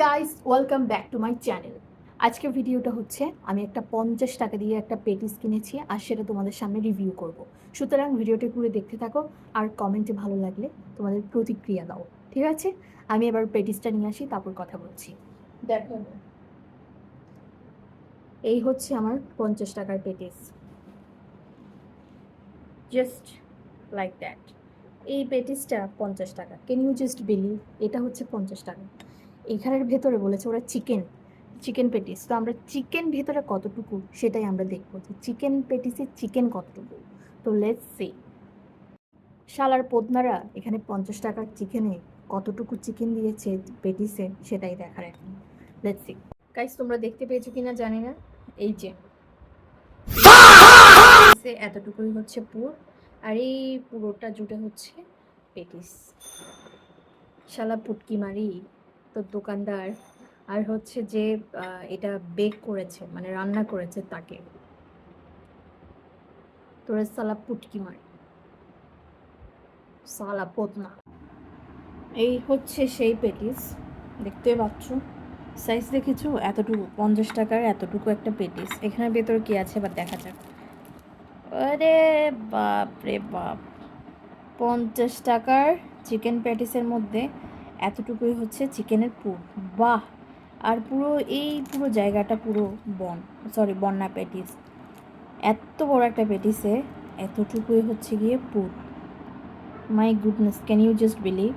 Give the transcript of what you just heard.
Guys, welcome back to my channel. আজকের ভিডিওটা হচ্ছে আমি একটা 50 টাকা দিয়ে একটা পেটিস কিনেছি আর সেটা তোমাদের সামনে রিভিউ করব। সুতরাং ভিডিওটি পুরো দেখতে থাকো আর কমেন্টে ভালো লাগলে তোমাদের প্রতিক্রিয়া দাও, ঠিক আছে? আমি এবার পেটিসটা নিয়ে আসি, তারপর কথা বলছি। দেখো, এই হচ্ছে আমার 50 টাকার পেটিস, জাস্ট লাইক দ্যাট। এই পেটিসটা 50 টাকা, ক্যান ইউ জাস্ট বিলিভ? এটা হচ্ছে 50 টাকা। এখানের ভেতরে বলেছে ওরা চিকেন পেটিস, তো আমরা চিকেন ভেতরে কতটুকু সেটাই আমরা দেখবো যে চিকেন পেটিসে চিকেন কতটুকু। তো লেটস সি শালার পোদনারা এখানে 50 টাকার চিকেনে কতটুকু চিকেন দিয়েছে পেটিসে, সেটাই দেখার এখন। লেটস সি গাইস, তোমরা দেখতে পেয়েছো কিনা জানি না, এই যে এতটুকুই হচ্ছে পুর, আর এই পুরোটা জুড়ে হচ্ছে পেটিস। শালা পুটকি মারি তো দোকানদার আর হচ্ছে যে এটা বেক করেছে মানে রান্না করেছে তাকে, তোরে সালা পুটকি মারি, সালা পোদনা। এই হচ্ছে সেই পেটিস, দেখতে পাচ্ছ সাইজ দেখেছো? এতটুকু 50 টাকার এতটুকু একটা পেটিস। এখানে ভেতরে কি আছে এবার দেখা যাক। আরে বাপ রে বাপ, 50 টাকার চিকেন প্যাটিসের মধ্যে এতটুকুই হচ্ছে চিকেনের পুর। বাহ! আর পুরো এই পুরো জায়গাটা পুরো বন্না প্যাটিস। এত বড় একটা পেটিসে এতটুকুই হচ্ছে গিয়ে পুর। My goodness, can you just believe?